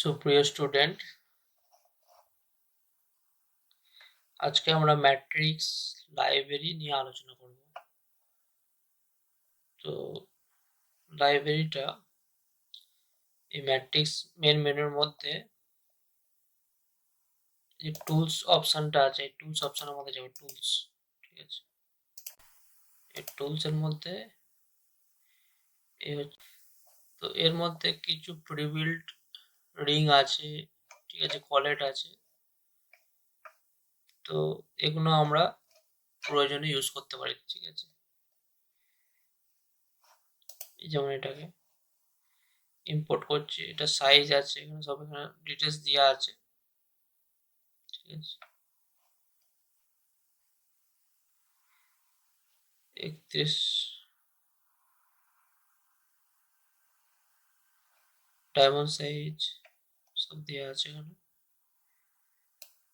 সুপ্রিয় স্টুডেন্ট, আজকে আমরা ম্যাট্রিক্স লাইব্রেরি নিয়ে আলোচনা করব। তো লাইব্রেরিটা এই ম্যাট্রিক্স মেনুর মধ্যে যে টুলস অপশনটা আছে, এই টুলস অপশনের মধ্যে যাবে টুলস, ঠিক আছে। এই টুলস এর মধ্যে তো এর মধ্যে কিছু প্রিবিল্ড রিং আছে, ঠিক আছে, কলেট আছে। তো এগুলো আমরা প্রয়োজনে ইউজ করতে পারি, ঠিক আছে। যেমন এটাকে ইম্পোর্ট করছি, এটা সাইজ আছে, এখানে সব এখানে ডিটেলস দেওয়া আছে, ঠিক আছে। 31 ডায়মন্ড সাইজ সব দেওয়া আছে এখানে।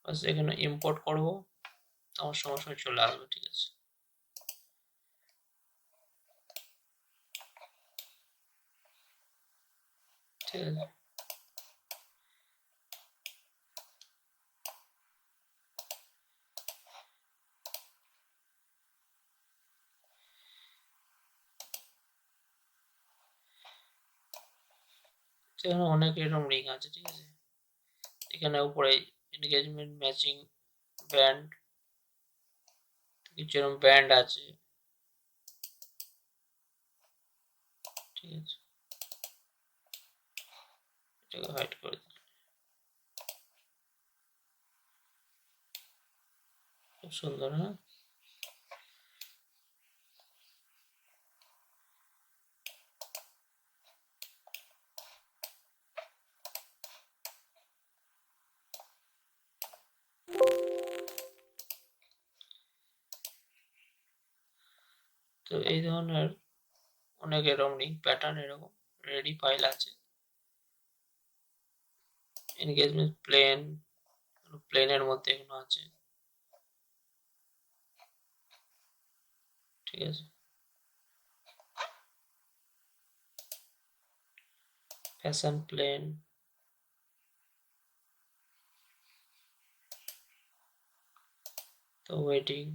বাস এখানে ইম্পোর্ট করব, আমার সঙ্গে সঙ্গে চলে আসবে, ঠিক আছে। ঠিক আছে, এখানে অনেক এরকম রিং আছে, ঠিক আছে। এখানে উপরে এনগেজমেন্ট ম্যাচিং ব্যান্ড, কিছু এরকম ব্যান্ড আছে, ঠিক আছে। এটাকে হাইড করে দিই, খুব সুন্দর। হ্যাঁ, তো এই ধরনের অনেক এরকম রিং প্যাটার্ন এরকম রেডি ফাইল আছে। এনগেজমেন্ট প্লেনের মধ্যে এগুলো আছে, ঠিক আছে। ফ্যাশন প্লেন, তো ওয়েডিং,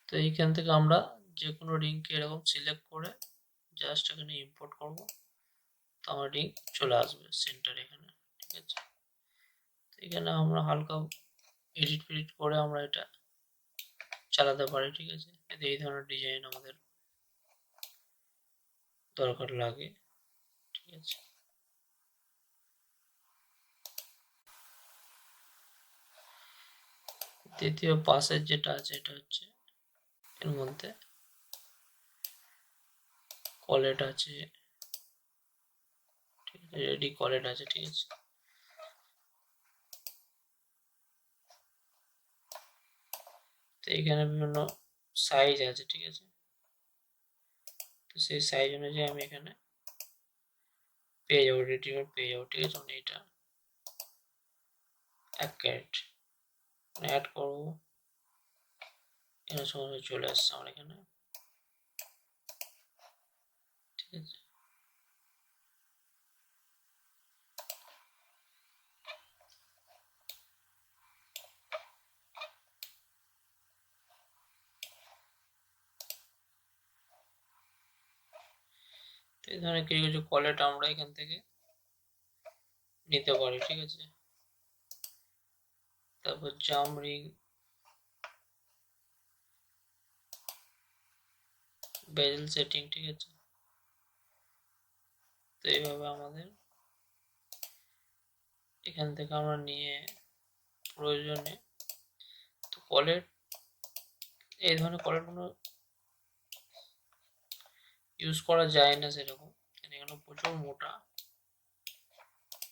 তো এইখান থেকে আমরা যে কোনো রিংকে এরকম সিলেক্ট করে জাস্ট এখানে ইম্পোর্ট করব, তো আমার রিং চলে আসবে সেন্টার এখানে, ঠিক আছে। এখানে আমরা হালকা এডিট ফেডিট করে আমরা এটা চালাতে পারি, ঠিক আছে। এতে এই ধরনের ডিজাইন আমাদের দরকার লাগে, ঠিক আছে। দ্বিতীয় পাশের যেটা আছে এটা হচ্ছে এর মধ্যে কলেট আছে, ঠিক আছে, রেডি কলেট আছে, ঠিক আছে। তো এখানে বিভিন্ন সাইজ আছে, ঠিক আছে। তো সেই সাইজ অনুযায়ী আমি এখানে পেয়ে যাবো, রেডিমেড পেয়ে যাবো, ঠিক আছে। মানে এটা 1 ক্যারেট অ্যাড করবো, এখানে সঙ্গে চলে আসছে আমার এখানে, ঠিক আছে। তো এই ধরনের কিছু কিছু কলেট আমরা এখান থেকে নিতে পারি, ঠিক আছে। তারপর জাম রিং, বেজেল সেটিং, ঠিক আছে। তো এইভাবে আমাদের এখান থেকে আমরা নিয়ে প্রয়োজনে, তো কলেট এই ধরনের কলেটগুলো ইউজ করা যায় না সেরকম, এখানে প্রচুর মোটা,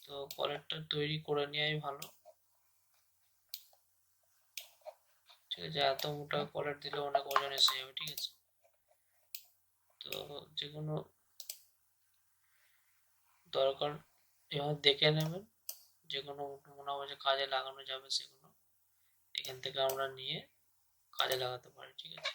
তো কলেটটা তৈরি করে নেওয়াই ভালো, ঠিক আছে। এত মোটা কলেট দিলে অনেক ওজন এসে যাবে, ঠিক আছে। তো যে কোনো দরকার এভাবে দেখে নেবেন, যে কোনো মনে হবে যে কাজে লাগানো যাবে সেগুলো এখান থেকে আমরা নিয়ে কাজে লাগাতে পারি। ঠিক আছে,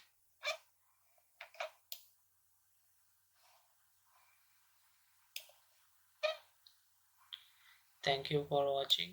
থ্যাংক ইউ ফর ওয়াচিং।